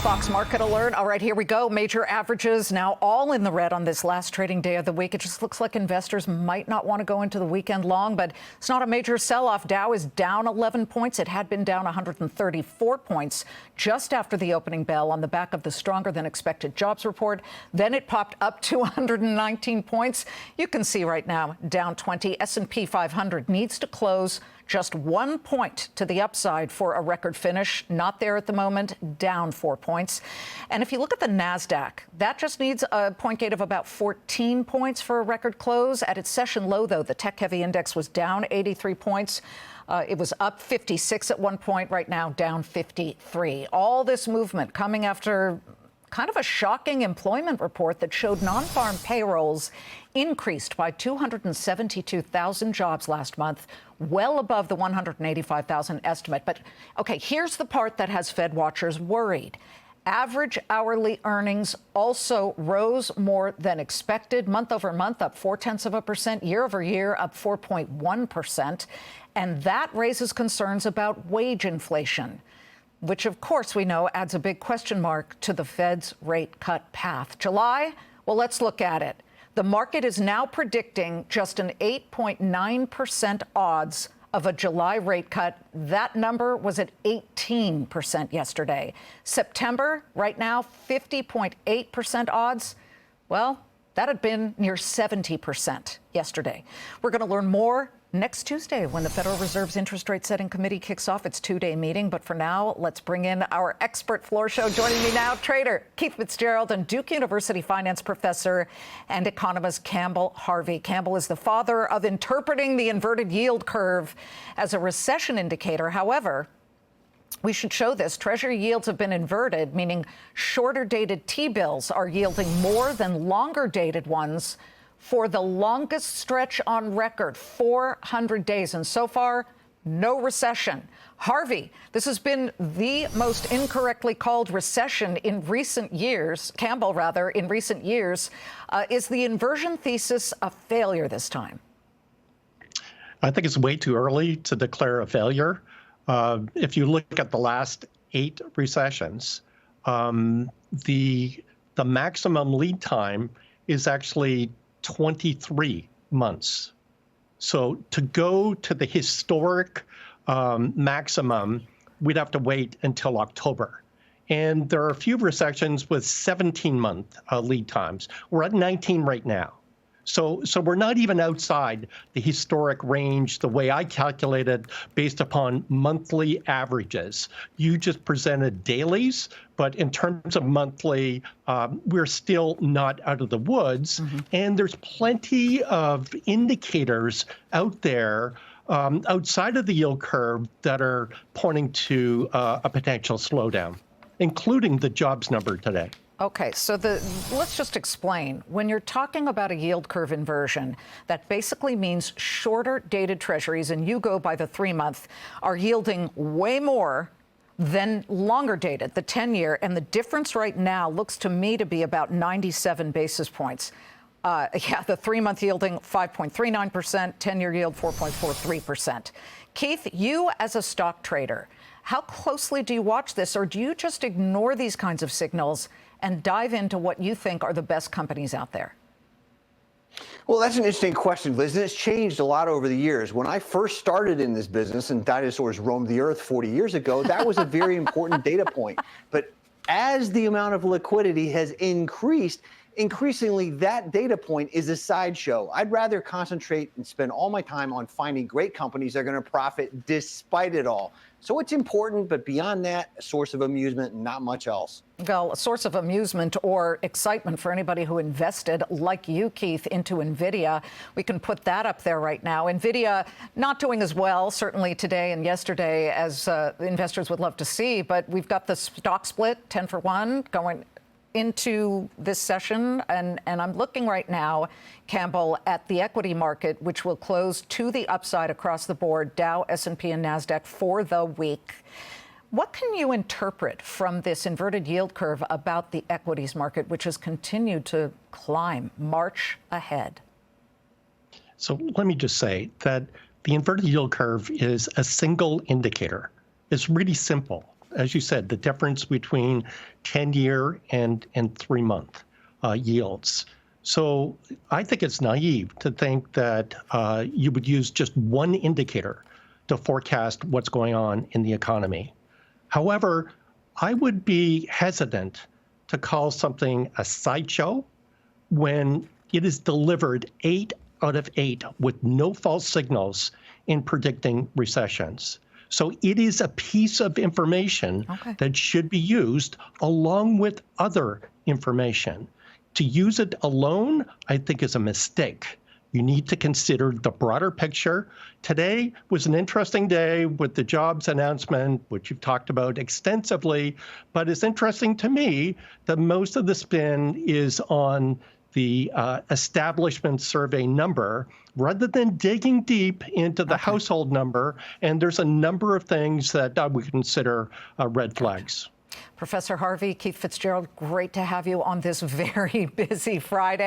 Fox Market Alert. All right, here we go. Major averages now all in the red on this last trading day of the week. It just looks like investors might not want to go into the weekend long, but it's not a major sell-off. Dow is down 11 points. It had been down 134 points just after the opening bell on the back of the stronger than expected jobs report. Then it popped up to 119 points. You can see right now down 20. S&P 500 needs to close just 1 point to the upside for a record finish. Not there at the moment, down 4 points. And if you look at the NASDAQ, that just needs a point gate of about 14 points for a record close. At its session low, though, the tech-heavy index was down 83 points. It was up 56 at one point, right now down 53. All this movement coming after kind of a shocking employment report that showed non-farm payrolls increased by 272,000 jobs last month, well above the 185,000 estimate. But, OK, here's the part that has Fed watchers worried. Average hourly earnings also rose more than expected, month over month, up 0.4%, year over year, up 4.1%. And that raises concerns about wage inflation, which, of course, we know adds a big question mark to the Fed's rate cut path. July? Well, let's look at it. The market is now predicting just an 8.9% odds of a July rate cut. That number was at 18% yesterday. September, right now, 50.8% odds. Well, that had been near 70% yesterday. We're going to learn more next Tuesday when the Federal Reserve's Interest Rate Setting Committee kicks off its two-day meeting. But for now, let's bring in our expert floor show. Joining me now, trader Keith Fitz-Gerald and Duke University finance professor and economist Campbell Harvey. Campbell is the father of interpreting the inverted yield curve as a recession indicator. However, we should show this. Treasury yields have been inverted, meaning shorter-dated T-bills are yielding more than longer-dated ones for the longest stretch on record, 400 days. And so far, no recession. Harvey, this has been the most incorrectly called recession in recent years, Campbell, rather, in recent years. Is the inversion thesis a failure this time? I think it's way too early to declare a failure. If you look at the last 8 recessions, the maximum lead time is actually 23 months. So to go to the historic maximum, we'd have to wait until October. And there are a few recessions with 17-month lead times. We're at 19 right now. So we're not even outside the historic range the way I calculated based upon monthly averages. You just presented dailies, but in terms of monthly, we're still not out of the woods. Mm-hmm. And there's plenty of indicators out there outside of the yield curve that are pointing to a potential slowdown, including the jobs number today. OK, so let's just explain. When you're talking about a yield curve inversion, that basically means shorter dated treasuries, and you go by the 3-month, are yielding way more than longer dated, the 10-year. And the difference right now looks to me to be about 97 basis points. The 3-month yielding 5.39%, 10-year yield 4.43%. Keith, you as a stock trader, how closely do you watch this, or do you just ignore these kinds of signals and dive into what you think are the best companies out there? Well, that's an interesting question, Liz, and it's changed a lot over the years. When I first started in this business and dinosaurs roamed the earth 40 years ago, that was a very important data point. But as the amount of liquidity has increased, increasingly that data point is a sideshow. I'd rather concentrate and spend all my time on finding great companies that are going to profit despite it all. So it's important, but beyond that, a source of amusement and not much else. Well, a source of amusement or excitement for anybody who invested, like you, Keith, into NVIDIA. We can put that up there right now. NVIDIA not doing as well, certainly today and yesterday, as investors would love to see. But we've got the stock split, 10 for 1, going into this session, and I'm looking right now, Campbell, at the equity market, which will close to the upside across the board, Dow, S&P, and NASDAQ for the week. What can you interpret from this inverted yield curve about the equities market, which has continued to climb, march ahead? So let me just say that the inverted yield curve is a single indicator. It's really simple. as you said, the difference between 10-year and 3-month yields. So I think it's naive to think that you would use just one indicator to forecast what's going on in the economy. However, I would be hesitant to call something a sideshow when it is delivered 8 out of 8 with no false signals in predicting recessions. So it is a piece of information that should be used along with other information. To use it alone, I think, is a mistake. You need to consider the broader picture. Today was an interesting day with the jobs announcement, which you've talked about extensively, but it's interesting to me that most of the spin is on the establishment survey number rather than digging deep into the household number. And there's a number of things that we consider red flags. Professor Harvey, Keith Fitz-Gerald, great to have you on this very busy Friday.